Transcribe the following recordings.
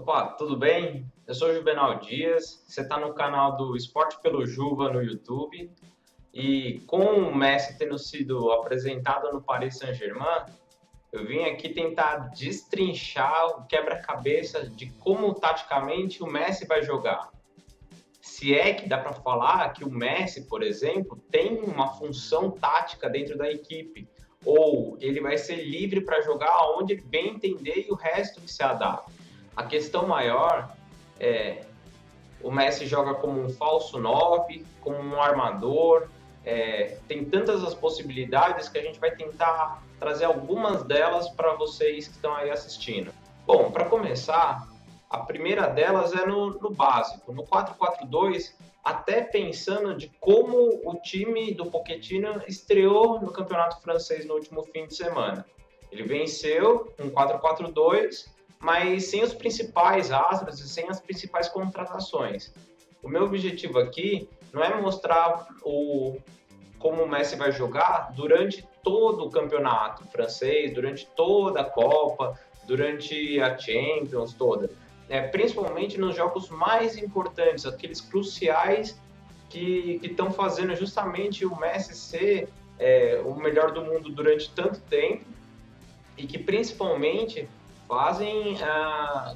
Opa, tudo bem? Eu sou o Juvenal Dias, você está no canal do Esporte pelo Juva no YouTube e com o Messi tendo sido apresentado no Paris Saint-Germain, eu vim aqui tentar destrinchar o quebra-cabeça de como taticamente o Messi vai jogar. Se é que dá para falar que o Messi, por exemplo, tem uma função tática dentro da equipe, ou ele vai ser livre para jogar onde ele bem entender e o resto que se adapta. A questão maior é o Messi joga como um falso 9, como um armador, tem tantas as possibilidades que a gente vai tentar trazer algumas delas para vocês que estão aí assistindo. Bom, para começar, a primeira delas é no básico, no 4-4-2, até pensando de como o time do Pochettino estreou no campeonato francês no último fim de semana. Ele venceu um 4-4-2, mas sem os principais astros e sem as principais contratações. O meu objetivo aqui não é mostrar como o Messi vai jogar durante todo o campeonato francês, durante toda a Copa, durante a Champions toda. Principalmente nos jogos mais importantes, aqueles cruciais que estão fazendo justamente o Messi ser o melhor do mundo durante tanto tempo e que principalmente fazem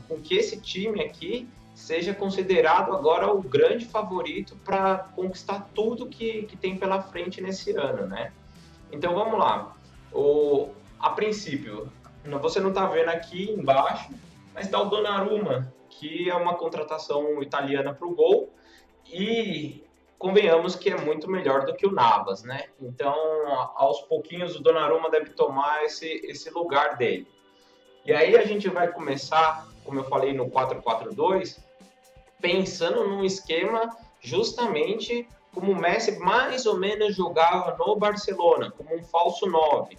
com que esse time aqui seja considerado agora o grande favorito para conquistar tudo que tem pela frente nesse ano, né? Então vamos lá. A princípio, você não está vendo aqui embaixo, mas está o Donnarumma, que é uma contratação italiana para o gol, e convenhamos que é muito melhor do que o Navas, né? Então, aos pouquinhos, o Donnarumma deve tomar esse lugar dele. E aí a gente vai começar, como eu falei, no 4-4-2, pensando num esquema justamente como o Messi mais ou menos jogava no Barcelona, como um falso 9.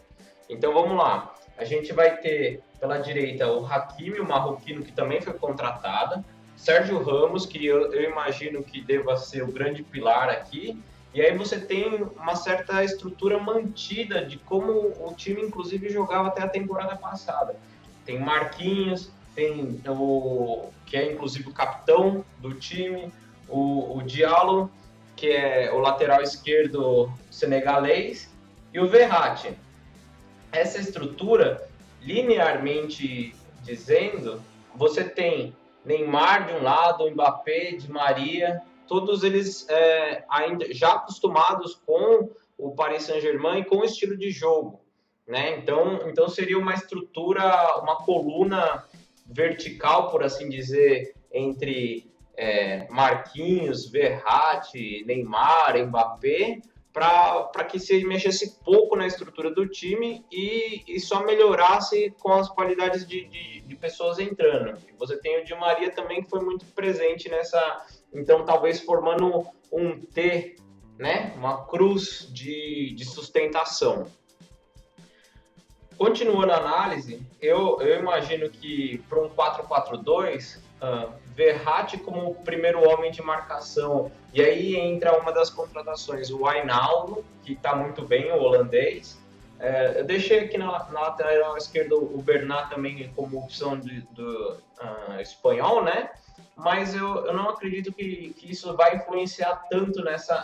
Então vamos lá, a gente vai ter pela direita o Hakimi, o marroquino, que também foi contratado, Sérgio Ramos, que eu imagino que deva ser o grande pilar aqui, e aí você tem uma certa estrutura mantida de como o time, inclusive, jogava até a temporada passada. Tem Marquinhos, tem o que é inclusive o capitão do time, o Diallo, que é o lateral esquerdo senegalês, e o Verratti. Essa estrutura, linearmente dizendo, você tem Neymar de um lado, Mbappé, Di Maria, todos eles ainda já acostumados com o Paris Saint-Germain e com o estilo de jogo, né? Então seria uma estrutura, uma coluna vertical, por assim dizer, entre Marquinhos, Verratti, Neymar, Mbappé, para que se mexesse pouco na estrutura do time e só melhorasse com as qualidades de pessoas entrando. E você tem o Di Maria também, que foi muito presente nessa, então talvez formando um T, né? Uma cruz de sustentação. Continuando a análise, eu imagino que para um 4-4-2, Verratti como o primeiro homem de marcação, e aí entra uma das contratações, o Wijnaldum, que está muito bem, o holandês. Eu deixei aqui na lateral esquerda o Bernat também como opção do espanhol, né? Mas eu não acredito que isso vai influenciar tanto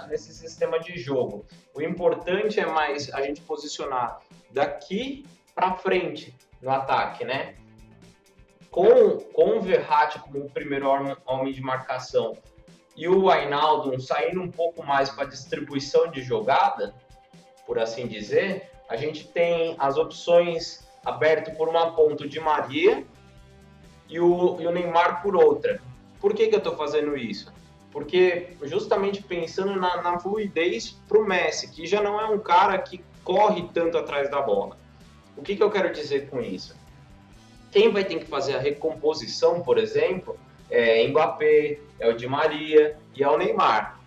nesse sistema de jogo. O importante é mais a gente posicionar daqui para frente no ataque, né? Com o Verratti como o primeiro homem de marcação e o Wijnaldum saindo um pouco mais para distribuição de jogada, por assim dizer, a gente tem as opções abertas por uma ponta de Maria e o Neymar por outra. Por que eu estou fazendo isso? Porque justamente pensando na fluidez para o Messi, que já não é um cara que corre tanto atrás da bola. O que eu quero dizer com isso? Quem vai ter que fazer a recomposição, por exemplo, é Mbappé, é o Di Maria e é o Neymar.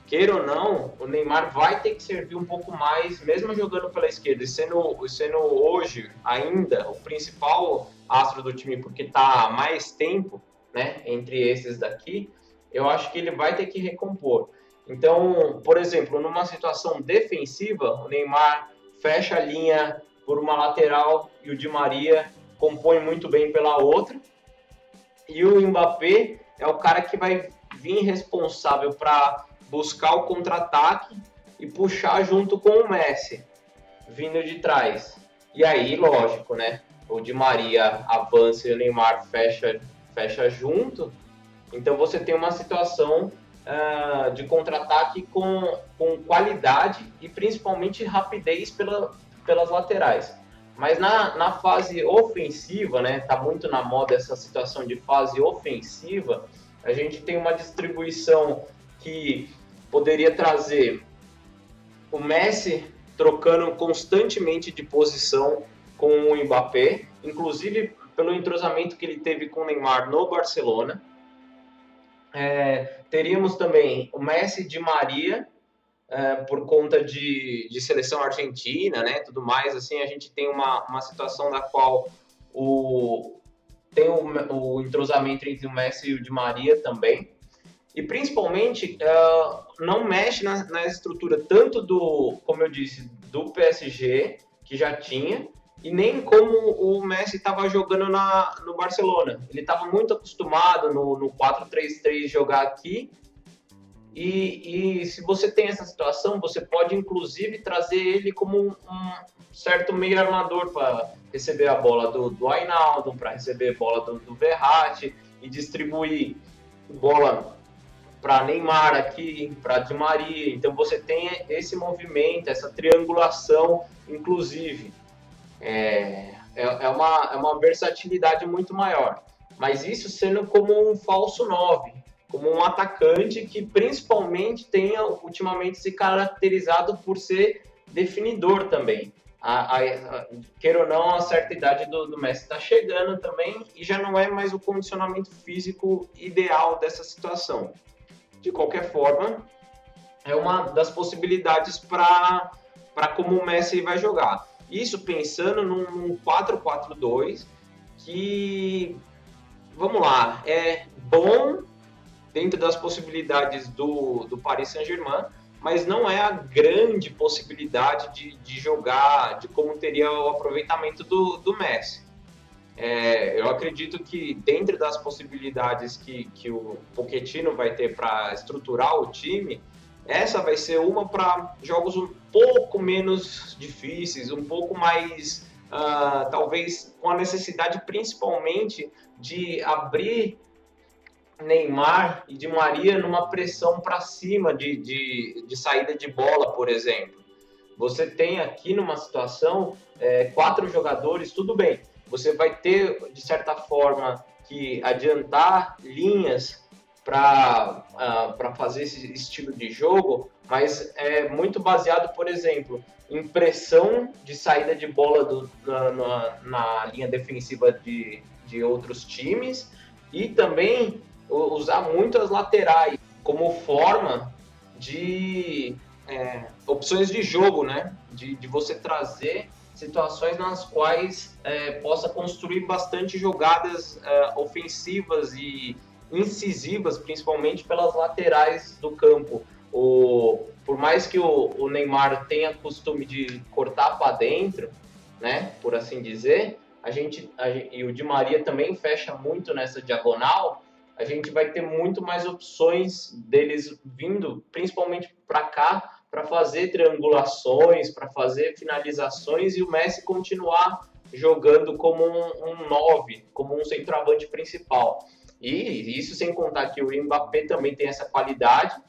Queira ou não, o Neymar vai ter que servir um pouco mais, mesmo jogando pela esquerda e sendo hoje ainda o principal astro do time, porque está há mais tempo, né, entre esses daqui, eu acho que ele vai ter que recompor. Então, por exemplo, numa situação defensiva, o Neymar fecha a linha por uma lateral e o Di Maria compõe muito bem pela outra. E o Mbappé é o cara que vai vir responsável para buscar o contra-ataque e puxar junto com o Messi, vindo de trás. E aí, lógico, né? O Di Maria avança e o Neymar fecha junto. Então você tem uma situação de contra-ataque com qualidade e principalmente rapidez pelas laterais. Mas na fase ofensiva, né, tá muito na moda essa situação de fase ofensiva, a gente tem uma distribuição que poderia trazer o Messi trocando constantemente de posição com o Mbappé, inclusive pelo entrosamento que ele teve com o Neymar no Barcelona. Teríamos também o Messi de Maria, por conta de seleção argentina, né, tudo mais, assim, a gente tem uma situação na qual tem o entrosamento entre o Messi e o Di Maria também, e principalmente não mexe na estrutura tanto como eu disse, do PSG, que já tinha, e nem como o Messi estava jogando no Barcelona. Ele estava muito acostumado no 4-3-3 jogar aqui, e se você tem essa situação, você pode inclusive trazer ele como um certo meio armador para receber a bola do Wijnaldum, para receber a bola do Verratti e distribuir bola para Neymar aqui, para Di Maria. Então você tem esse movimento, essa triangulação, inclusive. É uma versatilidade muito maior. Mas isso sendo como um falso 9, como um atacante que principalmente tenha ultimamente se caracterizado por ser definidor também. Queira ou não, a certa idade do Messi está chegando também e já não é mais o condicionamento físico ideal dessa situação. De qualquer forma, é uma das possibilidades para como o Messi vai jogar. Isso pensando num 4-4-2 que, vamos lá, é bom dentro das possibilidades do Paris Saint-Germain, mas não é a grande possibilidade de jogar, de como teria o aproveitamento do Messi. Eu acredito que dentro das possibilidades que o Pochettino vai ter para estruturar o time, essa vai ser uma para jogos um pouco menos difíceis, um pouco mais, talvez com a necessidade principalmente de abrir Neymar e Di Maria numa pressão para cima de saída de bola, por exemplo. Você tem aqui numa situação 4 jogadores, tudo bem, você vai ter, de certa forma, que adiantar linhas para fazer esse estilo de jogo, mas é muito baseado, por exemplo, em pressão de saída de bola na linha defensiva de outros times e também usar muito as laterais como forma de opções de jogo, né? De você trazer situações nas quais possa construir bastante jogadas ofensivas e incisivas, principalmente pelas laterais do campo. Por mais que o Neymar tenha costume de cortar para dentro, né, por assim dizer, e o Di Maria também fecha muito nessa diagonal, a gente vai ter muito mais opções deles vindo, principalmente para cá, para fazer triangulações, para fazer finalizações e o Messi continuar jogando como um 9, como um centroavante principal. E isso sem contar que o Mbappé também tem essa qualidade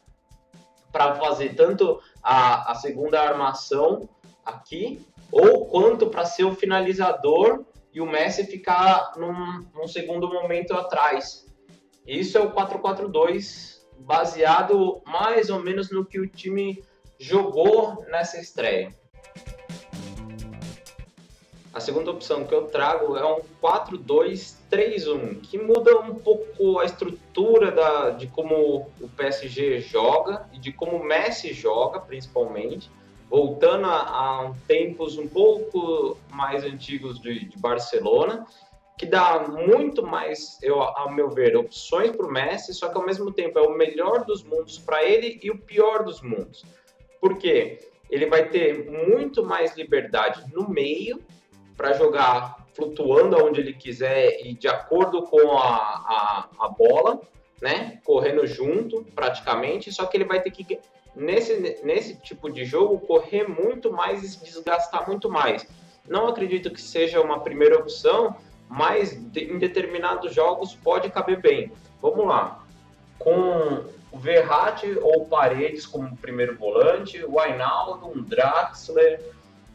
para fazer tanto a segunda armação aqui, ou quanto para ser o finalizador e o Messi ficar num segundo momento atrás. Isso é o 4-4-2, baseado mais ou menos no que o time jogou nessa estreia. A segunda opção que eu trago é um 4-2-3-1, que muda um pouco a estrutura de como o PSG joga e de como o Messi joga, principalmente, voltando a tempos um pouco mais antigos de Barcelona, que dá muito mais, ao meu ver, opções para o Messi, só que ao mesmo tempo é o melhor dos mundos para ele e o pior dos mundos. Por quê? Ele vai ter muito mais liberdade no meio para jogar flutuando aonde ele quiser e de acordo com a bola, né? Correndo junto, praticamente, só que ele vai ter que, nesse tipo de jogo, correr muito mais e se desgastar muito mais. Não acredito que seja uma primeira opção, mas em determinados jogos pode caber bem. Vamos lá. Com o Verratti ou Paredes como primeiro volante, o Wijnaldum, Draxler.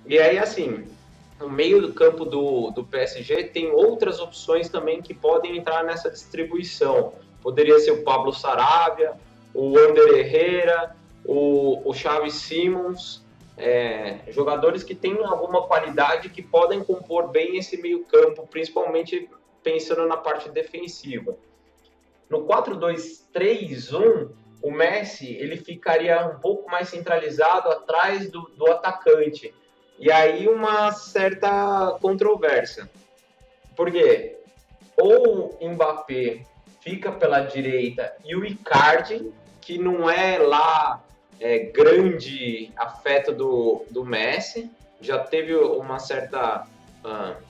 E aí, assim, no meio do campo do PSG tem outras opções também que podem entrar nessa distribuição. Poderia ser o Pablo Sarabia, o Ander Herrera, o Xavi Simons, jogadores que têm alguma qualidade que podem compor bem esse meio campo, principalmente pensando na parte defensiva. No 4-2-3-1, o Messi ele ficaria um pouco mais centralizado atrás do atacante. E aí uma certa controvérsia. Por quê? Ou o Mbappé fica pela direita e o Icardi, que não é lá grande afeto do Messi, já teve uma certa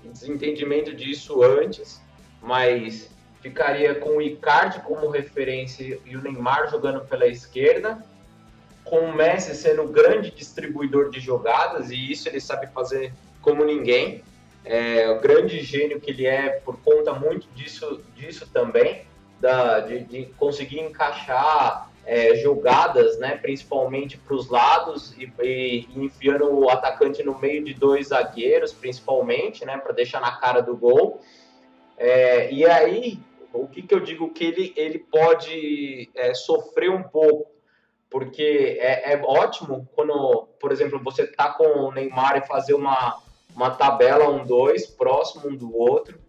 desentendimento disso antes, mas ficaria com o Icardi como referência e o Neymar jogando pela esquerda, com o Messi sendo o grande distribuidor de jogadas, e isso ele sabe fazer como ninguém. O grande gênio que ele é por conta muito disso também, de conseguir encaixar jogadas, né, principalmente para os lados e enfiando o atacante no meio de dois zagueiros, principalmente, né, para deixar na cara do gol. E aí, o que eu digo que ele pode sofrer um pouco, porque é ótimo quando, por exemplo, você tá com o Neymar e fazer uma tabela 1-2, próximo um do outro,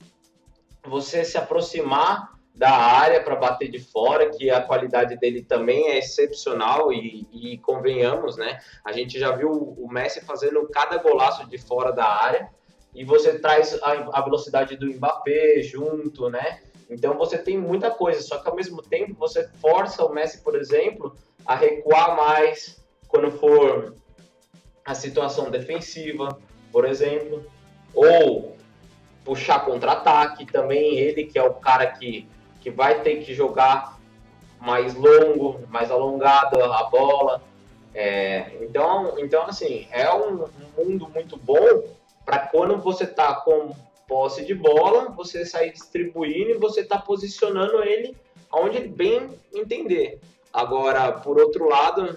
você se aproximar da área para bater de fora, que a qualidade dele também é excepcional e convenhamos, né? A gente já viu o Messi fazendo cada golaço de fora da área e você traz a velocidade do Mbappé junto, né? Então você tem muita coisa, só que ao mesmo tempo você força o Messi, por exemplo, a recuar mais quando for a situação defensiva, por exemplo, ou puxar contra-ataque também, ele que é o cara que vai ter que jogar mais longo, mais alongado a bola. Então, assim, é um mundo muito bom para quando você está com posse de bola, você sair distribuindo e você está posicionando ele onde ele bem entender. Agora, por outro lado,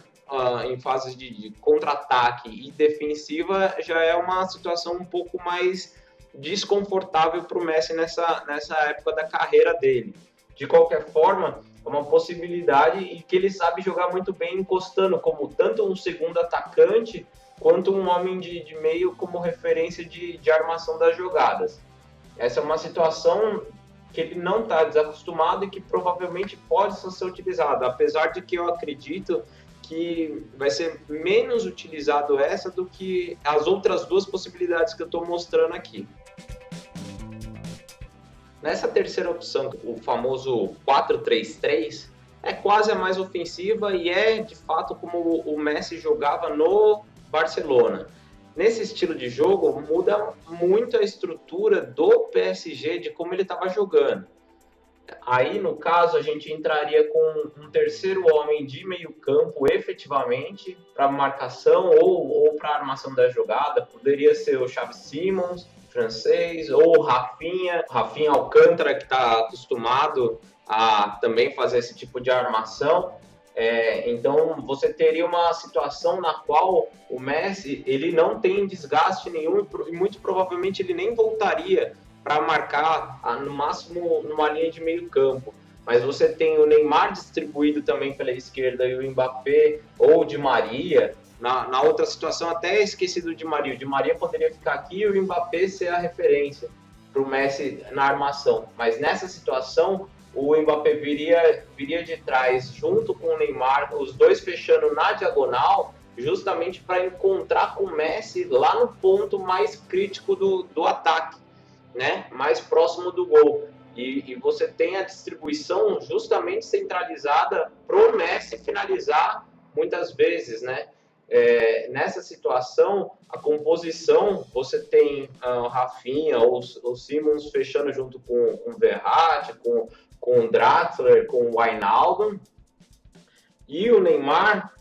em fases de contra-ataque e defensiva, já é uma situação um pouco mais desconfortável para o Messi nessa época da carreira dele. De qualquer forma, é uma possibilidade e que ele sabe jogar muito bem encostando como tanto um segundo atacante quanto um homem de meio como referência de armação das jogadas. Essa é uma situação que ele não está desacostumado e que provavelmente pode ser utilizada, apesar de que eu acredito que vai ser menos utilizado essa do que as outras duas possibilidades que eu estou mostrando aqui. Nessa terceira opção, o famoso 4-3-3, é quase a mais ofensiva e é de fato como o Messi jogava no Barcelona. Nesse estilo de jogo, muda muito a estrutura do PSG de como ele estava jogando. Aí, no caso, a gente entraria com um terceiro homem de meio campo, efetivamente, para marcação ou para armação da jogada. Poderia ser o Xavi Simons, francês, ou o Rafinha Alcântara, que está acostumado a também fazer esse tipo de armação. Então, você teria uma situação na qual o Messi ele não tem desgaste nenhum e muito provavelmente ele nem voltaria para marcar no máximo numa linha de meio campo. Mas você tem o Neymar distribuído também pela esquerda e o Mbappé ou o Di Maria. Na outra situação, até esqueci do Di Maria. O Di Maria poderia ficar aqui e o Mbappé ser a referência para o Messi na armação. Mas nessa situação, o Mbappé viria de trás junto com o Neymar, os dois fechando na diagonal, justamente para encontrar com o Messi lá no ponto mais crítico do ataque, né? Mais próximo do gol. E você tem a distribuição justamente centralizada para o Messi finalizar muitas vezes, né? Nessa situação, a composição, você tem o Rafinha ou o Simmons fechando junto com o Verratti, com o Draxler, com o Wijnaldum, e o Neymar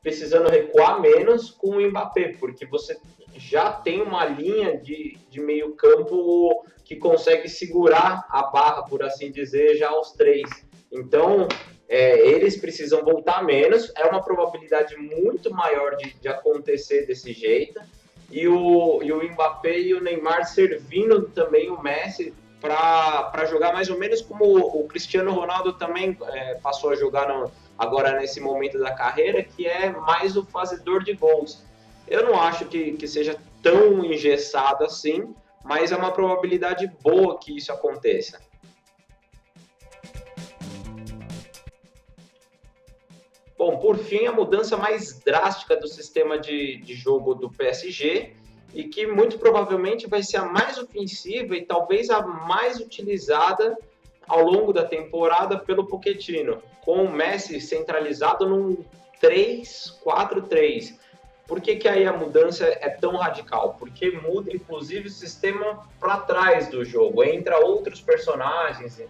precisando recuar menos com o Mbappé, porque você já tem uma linha de meio campo que consegue segurar a barra, por assim dizer, já aos três. Então, eles precisam voltar menos, é uma probabilidade muito maior de acontecer desse jeito, e o Mbappé e o Neymar servindo também o Messi para jogar mais ou menos como o Cristiano Ronaldo também passou a jogar agora nesse momento da carreira, que é mais o fazedor de gols. Eu não acho que seja tão engessado assim, mas é uma probabilidade boa que isso aconteça. Bom, por fim, a mudança mais drástica do sistema de jogo do PSG e que muito provavelmente vai ser a mais ofensiva e talvez a mais utilizada ao longo da temporada pelo Pochettino, com o Messi centralizado num 3-4-3. Por que aí a mudança é tão radical? Porque muda, inclusive, o sistema para trás do jogo. Entra outros personagens.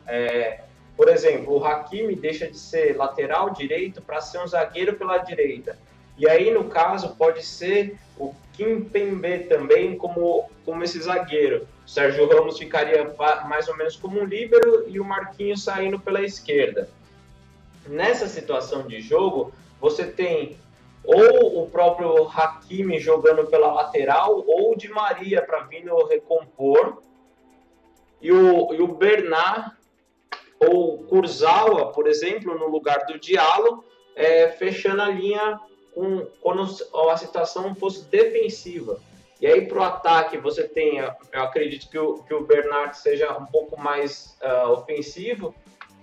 Por exemplo, o Hakimi deixa de ser lateral direito para ser um zagueiro pela direita. E aí, no caso, pode ser o Kimpembe também como esse zagueiro. O Sérgio Ramos ficaria mais ou menos como um líbero e o Marquinhos saindo pela esquerda. Nessa situação de jogo, você tem ou o próprio Hakimi jogando pela lateral ou o Di Maria para vir no recompor. E o Bernat ou Kurzawa, por exemplo, no lugar do Diallo, fechando a linha quando a situação fosse defensiva. E aí, para o ataque, você tem, eu acredito que o Bernat seja um pouco mais ofensivo,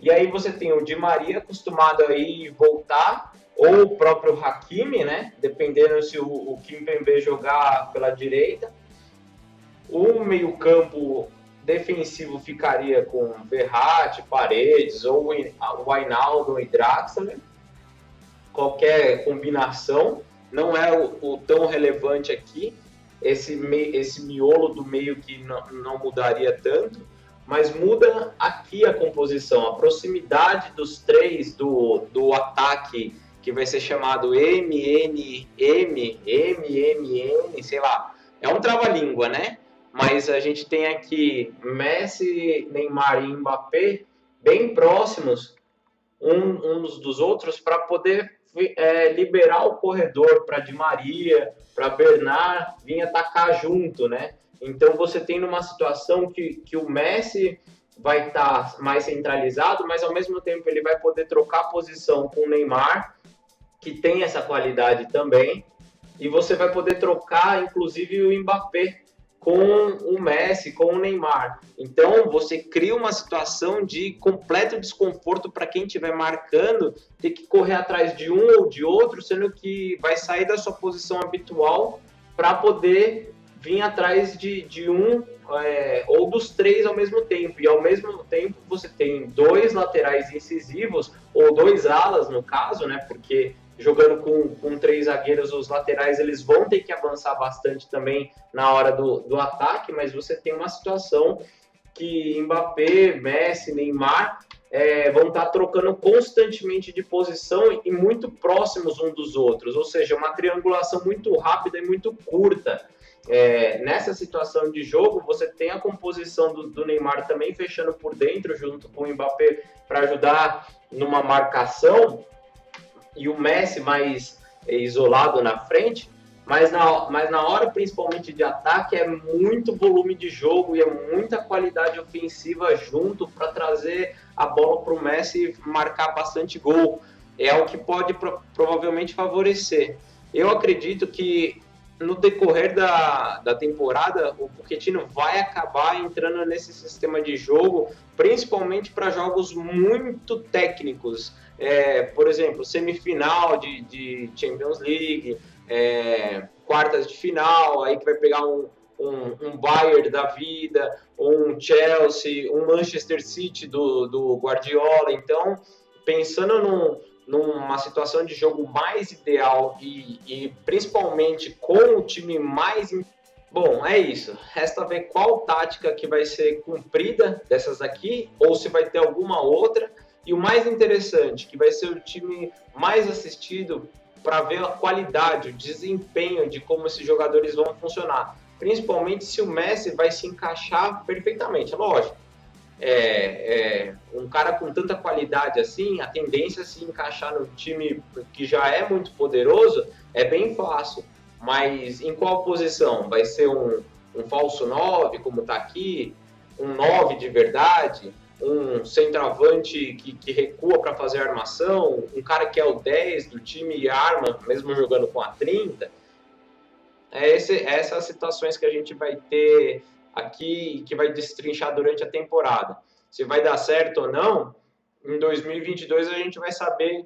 e aí você tem o Di Maria acostumado a ir e voltar, ou o próprio Hakimi, né? Dependendo se o Kimpembe jogar pela direita. O meio-campo defensivo ficaria com Verratti, Paredes, ou o Wijnaldum e Draxler. Qualquer combinação não é o tão relevante aqui. Esse miolo do meio que não mudaria tanto, mas muda aqui a composição, a proximidade dos três do ataque, que vai ser chamado MNM, MMN, sei lá. É um trava-língua, né? Mas a gente tem aqui Messi, Neymar e Mbappé bem próximos uns dos outros para poder liberar o corredor para Di Maria, para Bernat vir atacar junto, né? Então você tem numa situação que o Messi vai estar mais centralizado, mas ao mesmo tempo ele vai poder trocar posição com o Neymar, que tem essa qualidade também, e você vai poder trocar inclusive o Mbappé com o Messi, com o Neymar. Então, você cria uma situação de completo desconforto para quem estiver marcando, ter que correr atrás de um ou de outro, sendo que vai sair da sua posição habitual para poder vir atrás de um ou dos três ao mesmo tempo. E ao mesmo tempo você tem dois laterais incisivos, ou dois alas no caso, né? Porque jogando com três zagueiros, os laterais eles vão ter que avançar bastante também na hora do ataque, mas você tem uma situação que Mbappé, Messi, Neymar vão estar trocando constantemente de posição e muito próximos um dos outros, ou seja, uma triangulação muito rápida e muito curta. Nessa situação de jogo, você tem a composição do Neymar também fechando por dentro, junto com o Mbappé, para ajudar numa marcação, e o Messi mais isolado na frente, mas na hora principalmente de ataque é muito volume de jogo e é muita qualidade ofensiva junto para trazer a bola para o Messi marcar bastante gol. É o que pode provavelmente favorecer. Eu acredito que no decorrer da temporada, o Pochettino vai acabar entrando nesse sistema de jogo, principalmente para jogos muito técnicos. Por exemplo, semifinal de Champions League, quartas de final, aí que vai pegar um Bayern da vida, um Chelsea, um Manchester City do Guardiola. Então, pensando numa situação de jogo mais ideal e principalmente com o time mais... Bom, é isso. Resta ver qual tática que vai ser cumprida dessas aqui, ou se vai ter alguma outra. E o mais interessante, que vai ser o time mais assistido para ver a qualidade, o desempenho de como esses jogadores vão funcionar. Principalmente se o Messi vai se encaixar perfeitamente. Lógico, um cara com tanta qualidade assim, a tendência a se encaixar no time que já é muito poderoso é bem fácil. Mas em qual posição? Vai ser um falso 9, como está aqui? Um 9 de verdade? Um centroavante que recua para fazer armação? Um cara que é o 10 do time e arma, mesmo jogando com a 30? Essas situações que a gente vai ter aqui, que vai destrinchar durante a temporada. Se vai dar certo ou não, em 2022 a gente vai saber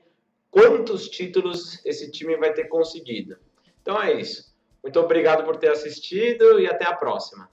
quantos títulos esse time vai ter conseguido. Então é isso. Muito obrigado por ter assistido e até a próxima.